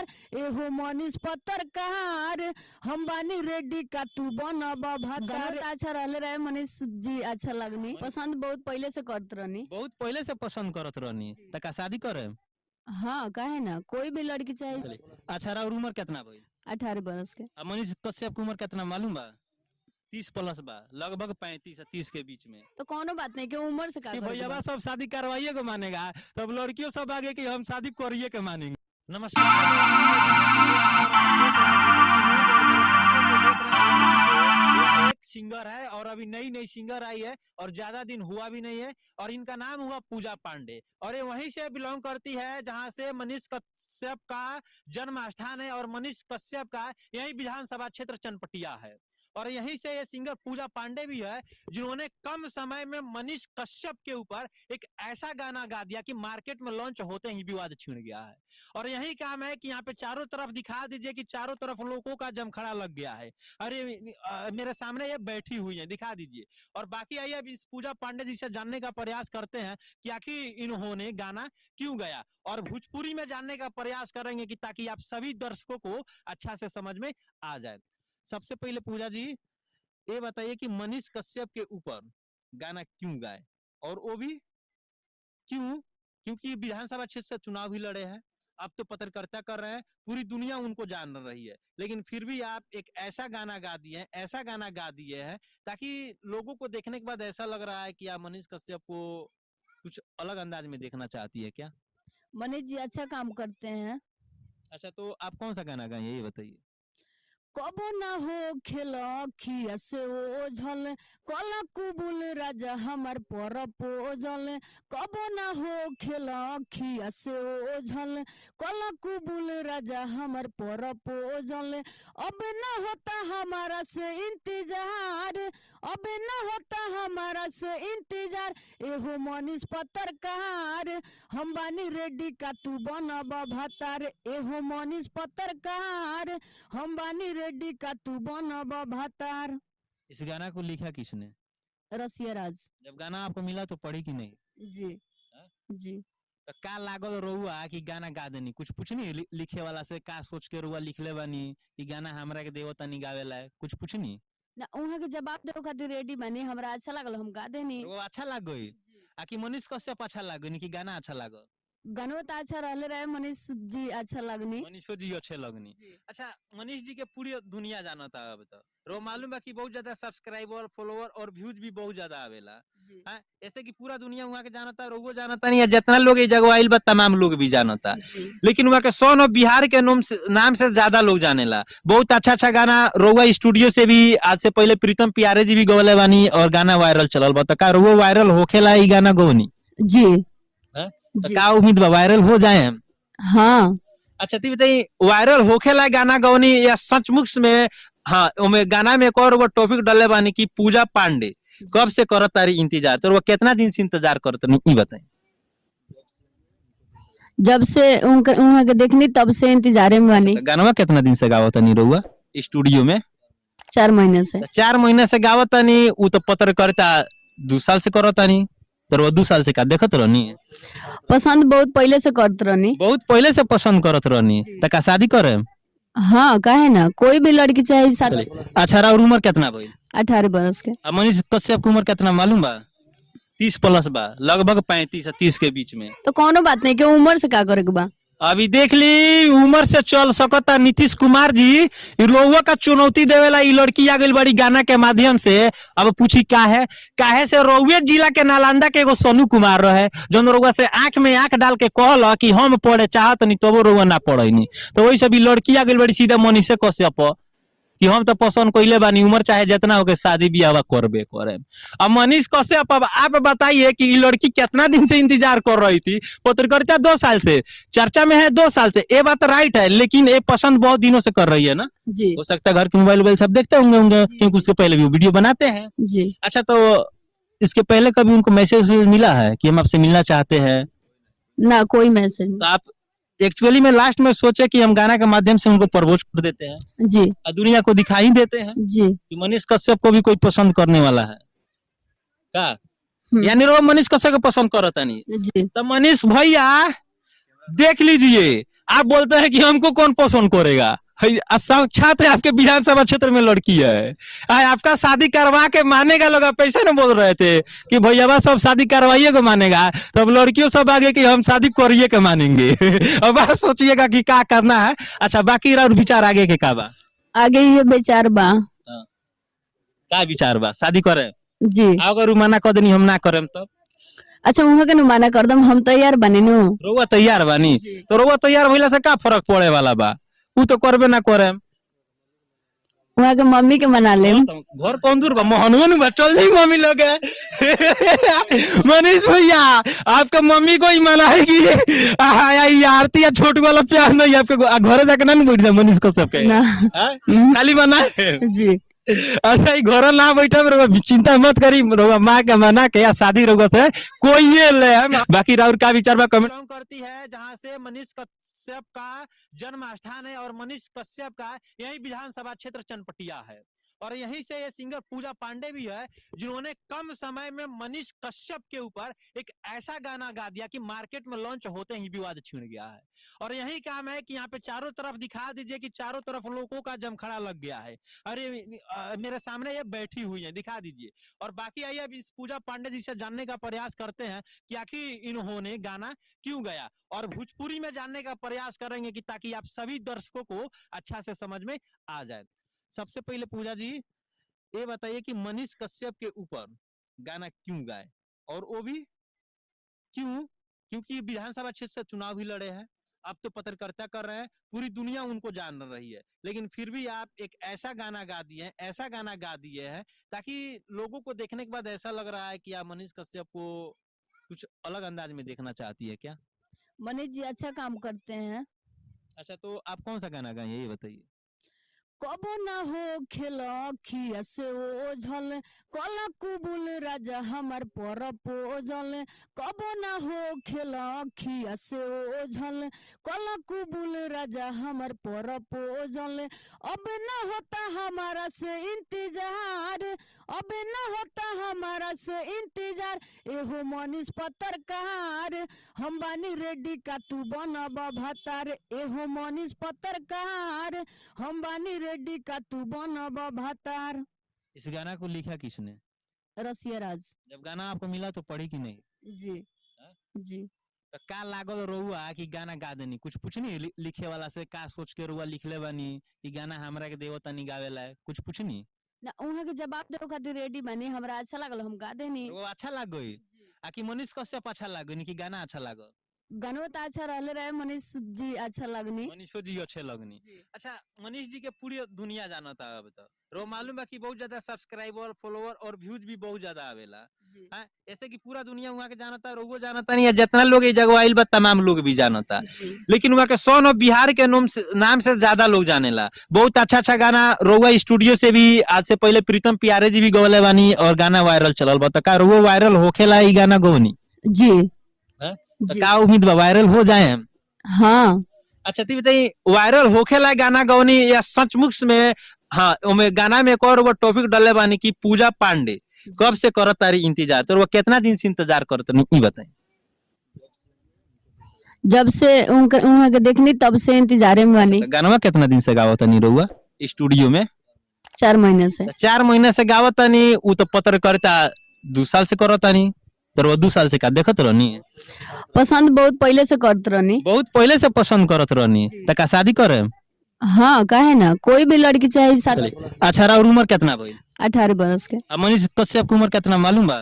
इंतजार एहो मनीष पत्रकार हम बानी रेडी का तू बनब भतार। अच्छा रहले रहे मनीष जी, अच्छा लगनी, पसंद बहुत पहले से करत रहनी, बहुत पहले से पसंद करत रहनी। तका शादी करे? हाँ काहे ना, कोई भी लड़की चाहिए। अच्छा और उम्र कितना भाई? 18 बरस के। मनीष कश्यप की उम्र कितना मालूम बा? 30 प्लस बा, लगभग 35 से 30 के बीच में। तो कोनो बात नहीं कि उम्र से का भैया सब शादी करवाइए को मानेगा, तब लड़कियों सब आगे कि हम शादी करिए के मानेंगे। नमस्कार, मेरा नाम है दिलीप कुशवाहा और आप देख रहे हैं बीबीसी न्यूज। और मेरे सामने जो देख रहे हैं लड़की को, वो एक सिंगर है और अभी नई सिंगर आई है और ज्यादा दिन हुआ भी नहीं है। और इनका नाम हुआ पूजा पांडे और ये वहीं से बिलोंग करती है जहां से मनीष कश्यप का जन्म स्थान है। और मनीष कश्यप का यही विधानसभा क्षेत्र चनपटिया है। और यहीं से ये सिंगर पूजा पांडे भी है जिन्होंने कम समय में मनीष कश्यप के ऊपर एक ऐसा गाना गा दिया कि मार्केट में लॉन्च होते ही विवाद छिड़ गया है। और यही काम है कि यहाँ पे चारों तरफ दिखा दीजिए कि चारों तरफ लोगों का जमखड़ा लग गया है। अरे मेरे सामने ये बैठी हुई है, दिखा दीजिए। और बाकी आइए अब इस पूजा पांडे जी से जानने का प्रयास करते हैं कि आखिर इन्होंने गाना क्यों गाया, और भोजपुरी में जानने का प्रयास करेंगे कि ताकि आप सभी दर्शकों को अच्छा से समझ में आ जाए। सबसे पहले पूजा जी ये बताइए कि मनीष कश्यप के ऊपर गाना क्यों गाए, और वो भी क्यों? क्योंकि विधानसभा क्षेत्र से चुनाव भी लड़े हैं, अब तो पत्रकारिता कर रहे हैं, पूरी दुनिया उनको जान रही है, लेकिन फिर भी आप एक ऐसा गाना गा दिए हैं ताकि लोगों को देखने के बाद ऐसा लग रहा है कि आप मनीष कश्यप को कुछ अलग अंदाज में देखना चाहती है क्या? मनीष जी अच्छा काम करते हैं। अच्छा तो आप कौन सा गाना गाएंगे ये बताइए। कबो ना हो खिया से ओझल कला कुबुल राजा हमर पर पोजल। कबो ना हो खिया से ओझल कला कुबुल राजा हमर पर पोजल। अब ना होता हमारा से इंतजार, अब ना होता हमारा से इंतजार एहो मनीष पत्रकार हम बानी रेडी का तू बनब भतार। एहो मनीष पत्रकार हम बानी रेडी का तू बनब भतार। इस गाना को लिखा किसने? रसिया राज। जब गाना आपको मिला तो पढ़ी कि नहीं? जी हा? जी। तो का लागल रहुआ कि गाना गा देनी, कुछ पूछनी लिखे वाला से? का सोच के रुआ लिखले बानी कि गाना हमरा के देवता नहीं गावेला है, कुछ पूछनी ना? उहाँ के जवाब देवे खातिर रेडी बानी, हमरा अच्छा लागल हम गा देनी। वो अच्छा लग गई कि मनीष कश्यप अच्छा लग गई कि गाना अच्छा लगा? गानवा तो अच्छा रहले रहे, मनीष जी अच्छा लगनी। मनीष जी अच्छे लगनी। अच्छा मनीष जी के पूरी दुनिया जानता है अब तो, रो मालूम है कि बहुत ज्यादा सब्सक्राइबर फॉलोवर और व्यूज भी बहुत ज्यादा आवेला है। ऐसे कि पूरा दुनिया वहाँ के जानता, रोगो जानता नहीं है, जितना लोग ये जगह आइल बा तमाम लोग भी जानता, लेकिन वहाँ के सोन ऑफ बिहार के नाम से ज्यादा लोग जानेला। बहुत अच्छा गाना रोगा स्टूडियो से भी आज से पहले प्रीतम प्यारे जी भी गवले बानी और गाना वायरल चलल बा। का रोगो वायरल होखेला ई गाना गवनी जी? तो का उम्मीद बा वायरल हो जाए? हाँ। अच्छा तो बताइए वायरल होखेला गाना गवनी या सचमुच में? हाँ उमे गाना में एक और वो टॉपिक डाले बानी कि पूजा पांडे कब से करत तारी इंतजार, तो वो कितना दिन से इंतजार करत नहीं बताएं? जब से उनका के देखनी तब से इंतजारे में बानी। गाना कितना दिन से गावत नहीं रहुआ स्टूडियो में? 4 महीने से। 4 महीने से गावत नहीं, वो तो पत्रकारिता 2 साल से करत नहीं, तो 2 साल से का देखत रहनी? पसंद बहुत पहले से करत रहनी। बहुत पहले से पसंद करत रहनी। तका शादी करे? हाँ काहे ना, कोई भी लड़की चाहिए शादी। अच्छा और उम्र कितना भाई? 18 बरस के। मनीष कश्यप की उम्र कितना मालूम बा? 30 प्लस बा, लगभग 35 से 30 के बीच में। तो कोनो बात नहीं कि उम्र से का करे के बा। अभी देख ली उम्र से चल सकता नीतीश कुमार जी लोगों का चुनौती देवेला ई लड़की आ गई बड़ी गाना के माध्यम से। अब पूछी काहे से रोवे जिला के नालंदा के एगो सोनू कुमार रहे जो रोगा से आंख में आंख डाल के कहल कि हम पढ़े चाहत नहीं तबो रोगा ना पढ़े नहीं, तो वही सब लड़की आ गई बड़ी सीधा मनीष कश्यप कि हम तो पसंद कइले बानी, उम्र चाहे जितना हो के शादी ब्याह करबे करे। अब मनीष कश्यप अब आप बताइए कि ये लड़की कितना दिन से इंतजार कर रही थी? पत्रकारिता 2 साल से, चर्चा में है 2 साल से, ये बात राइट है, लेकिन ये पसंद बहुत दिनों से कर रही है ना जी? हो सकता है घर के मोबाइल सब देखते होंगे क्योंकि उसके पहले भी वीडियो बनाते हैं जी। अच्छा तो इसके पहले कभी उनको मैसेज मिला है कि हम आपसे मिलना चाहते हैं? ना कोई मैसेज। तो आप एक्चुअली में लास्ट में सोचे कि हम गाना के माध्यम से उनको प्रपोज कर देते हैं जी, और दुनिया को दिखाई देते हैं जी कि मनीष कश्यप को भी कोई पसंद करने वाला है का? यानी वो मनीष कश्यप को पसंद करता नहीं जी। तो मनीष भैया देख लीजिए आप बोलते हैं कि हमको कौन पसंद करेगा? साक्षात है आपके विधानसभा क्षेत्र में लड़की है, आपका शादी करवा के मानेगा लोग। आप पैसे न बोल रहे थे कि भैया सब शादी करवाइए को मानेगा, तब लड़कियों सब आगे कि हम शादी करिए के मानेंगे। अब आप सोचिएगा कि क्या करना है। अच्छा, बाकी और विचार आगे के का बा? आगे ये विचार बा। का विचार बा? शादी करे जी। अगर मना कर देनी हम ना करेम तब? अच्छा, वहाँ के मना कर दम, हम तैयार बने नु। रउआ तैयार बानी तो रउआ तैयार भइला से का फर्क पड़े वाला बा? उ तो करबे ना करे। वहाँ के मम्मी के मना ले। घर कौन दूर बा? मोहनवन बा, चल जाई मम्मी लोग है। मनीष भैया आपका मम्मी को ही मनाएगी। ये आरती या छोटू वाला प्यार नहीं आपके घर जाके ना बैठ जाए मनीष को सबके खाली बनाए जी। अच्छा, घर ना बैठे में चिंता मत करी, माँ के मना के या शादी रोग से कोई ये ले। बाकी राउर का विचार बा कमेंट करती है। जहाँ से मनीष कश्यप का जन्म स्थान है और मनीष कश्यप का यही विधानसभा क्षेत्र चनपटिया है, और यहीं से ये सिंगर पूजा पांडे भी है जिन्होंने कम समय में मनीष कश्यप के ऊपर एक ऐसा गाना गा दिया कि मार्केट में लॉन्च होते ही विवाद छिड़ गया है। और यही काम है कि यहाँ पे चारों तरफ दिखा दीजिए कि चारों तरफ लोगों का जमखड़ा लग गया है। अरे मेरे सामने ये बैठी हुई है, दिखा दीजिए। और बाकी आइए अब इस पूजा पांडे जी से जानने का प्रयास करते हैं कि आखिर इन्होंने गाना क्यों गाया, और भोजपुरी में जानने का प्रयास करेंगे कि ताकि आप सभी दर्शकों को अच्छा से समझ में आ जाए। सबसे पहले पूजा जी ये बताइए कि मनीष कश्यप के ऊपर गाना क्यों गाए, और वो भी क्यों? क्योंकि विधानसभा क्षेत्र से चुनाव भी लड़े हैं, आप तो पत्रकारिता कर रहे हैं, पूरी दुनिया उनको जान रही है, लेकिन फिर भी आप एक ऐसा गाना गा दिए हैं, ऐसा गाना गा दिए हैं ताकि लोगों को देखने के बाद ऐसा लग रहा है कि आप मनीष कश्यप को कुछ अलग अंदाज में देखना चाहती है क्या? मनीष जी अच्छा काम करते हैं। अच्छा, तो आप कौन सा गाना गाए ये बताइए। कबो ना हो खिया से ओझल, कला कुबुल राजा हमार पर पोजल। कबो ना हो खिया से ओझल, कला कुबुल राजा हमार पर पोजल। अब ना होता हमारा से इंतजार, अब ना होता हमारा से इंतजार। एहो मनीष पत्रकार, हम बानी रेडी का तू बनब भतार। एहो मनीष पत्रकार, हम बानी रेडी का तू बनब भतार। इस गाना को लिखा किसने? रसिया राज। जब गाना आपको मिला तो पढ़ी कि नहीं? जी। जी। तो का लागल रहुआ कि गाना गा देनी? कुछ पूछनी लिखे वाला से? का सोच के रहुआ लिखले बानी कि गाना हमरा के देवता नहीं गावेला? कुछ पूछनी ना? उहाँ के जवाब देवे खातिर रेडी बानी, हमरा अच्छा लागल हम गा देनी। वो अच्छा लग गई कि मनीष कश्यप अच्छा लग गई कि गाना अच्छा लागल? गाना तो अच्छा रहले रहे, मनीष जी अच्छा लगनी। मनीषो जी अच्छे लगनी। अच्छा, मनीष जी के पूरी दुनिया जानता है अब तो। रो मालूम है कि बहुत ज्यादा सब्सक्राइबर, फॉलोवर और व्यूज भी बहुत ज्यादा आवेला। हां, ऐसे कि पूरा दुनिया वहां के जानता है, रोगो जानता नहीं है, जितना लोग इस जगह आइल बा तमाम लोग भी जानता। लेकिन वहां के सोन ऑफ बिहार के नाम से ज्यादा लोग जानेला। बहुत अच्छा अच्छा गाना रोगो स्टूडियो से भी आज से पहले प्रीतम प्यारे जी भी गवले बानी और गाना वायरल चलल बा। का रोगो वायरल होखेला ई गाना गवनी? जी। तो का उम्मीद बा वायरल हो जाए हम? हाँ। अच्छा, ती बताइए वायरल होखेला गाना गवनी या सचमुच में? हाँ, ओमे गाना में एक और वो टॉपिक डाले बानी कि पूजा पांडे कब से करत तारी इंतजार, तो वो कितना दिन से इंतजार करत नहीं बताई? जब से उनका के देखनी तब से इंतजारे में बानी। गाना कितना दिन से गावत नहीं रहुआ स्टूडियो में? 4 महीने से। 4 महीने से गावत नहीं। उ तो पत्रकारिता 2 साल से करत नहीं, तो वो 2 साल से का देखत रहनी? पसंद बहुत पहले से करत रहनी। बहुत पहले से पसंद करत रहनी, तो का शादी करे? हाँ, काहे ना, कोई भी लड़की चाहे शादी। अच्छा, और उम्र कितना भइल? 18 बरस के। मनीष कश्यप की उम्र कितना मालूम बा?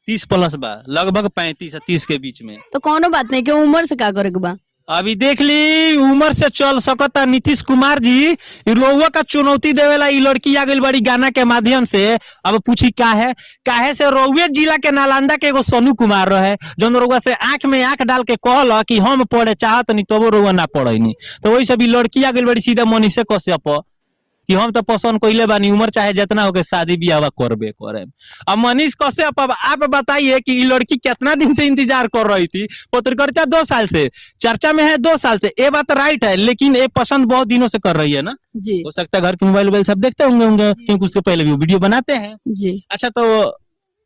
30 प्लस बा, लगभग 35 से 30 के बीच में। तो कोनो बात नहीं कि उम्र से का करे के बा। अभी देख ली उम्र से चल सकता नीतीश कुमार जी लोगों का चुनौती देवेला। ई लड़की आ गई बड़ी गाना के माध्यम से। अब पूछी क्या है, काहे से रोवे जिला के नालंदा के एगो सोनू कुमार रहे जो रोगा से आंख में आंख डाल के कहला कि हम पढ़े चाहत नहीं, तो वो रोवा ना पढ़े नहीं। तो वही सब लड़की आ गई बड़ी सीधा मनीष कश्यप कि हम तो पसंद कइले बानी, उम्र चाहे जितना हो के शादी ब्याह करबे करे। अब मनीष कश्यप, अब आप बताइए कि ये लड़की कितना दिन से इंतजार कर रही थी? पत्रकारिता 2 साल से, चर्चा में है 2 साल से, ये बात राइट है, लेकिन ये पसंद बहुत दिनों से कर रही है ना जी। हो सकता है घर के मोबाइल सब देखते होंगे क्योंकि उसके पहले भी वीडियो बनाते हैं जी। अच्छा, तो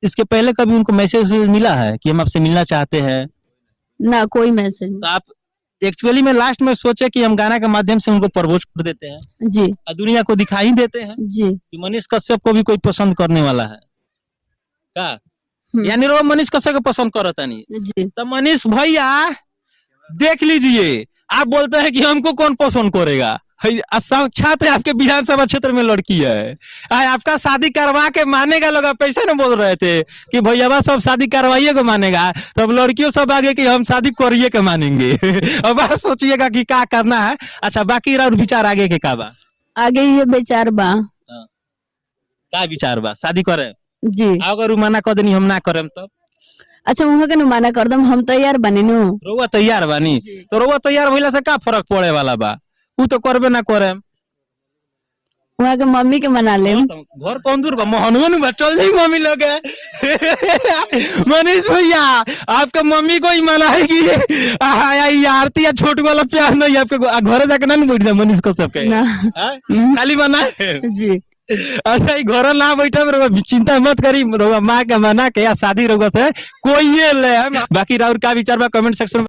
इसके पहले कभी उनको मैसेज मिला है कि हम आपसे मिलना चाहते हैं? ना, कोई मैसेज। तो आप एक्चुअली में लास्ट में सोचे कि हम गाना के माध्यम से उनको प्रपोज कर देते हैं जी और दुनिया को दिखाई देते हैं जी कि मनीष कश्यप को भी कोई पसंद करने वाला है का, यानी रो मनीष कश्यप को पसंद करता नहीं। जी तो मनीष भैया देख लीजिए, आप बोलते हैं कि हमको कौन पसंद करेगा, साक्षात है आपके विधानसभा क्षेत्र में लड़की है, आपका शादी करवा के मानेगा लोग। आप ऐसे ना बोल रहे थे कि भैया सब शादी करवाइए को मानेगा, तो अब लड़कियों सब आगे कि हम शादी करिए के मानेंगे। अब आप सोचिएगा कि क्या करना है। अच्छा बाकी और विचार आगे के का बा? आगे ये विचार बा का विचार बा? शादी करे जी। अगर मना कर देनी हम ना करेम तो अच्छा वहाँ के नुमाना कर दम, हम तैयार बने नु। रउआ तैयार बानी तो रउआ तैयार भइला से का फर्क पड़े वाला बा? उ तो करबे ना करे। वहाँ के मम्मी के मना ले। घर कौन दूर बा? मोहनवन बा, चल जाई मम्मी लोग। मनीष भैया आपका मम्मी को ही मनाएगी। आरती या छोटू वाला प्यार नहीं आपके घर जाके ना बैठ जा मनीष को सबके खाली मनाए जी। अच्छा घर ना बैठे में चिंता मत करी, माँ के मना के या शादी रोग से कोई ले। बाकी राउर का विचार बा कमेंट सेक्शन में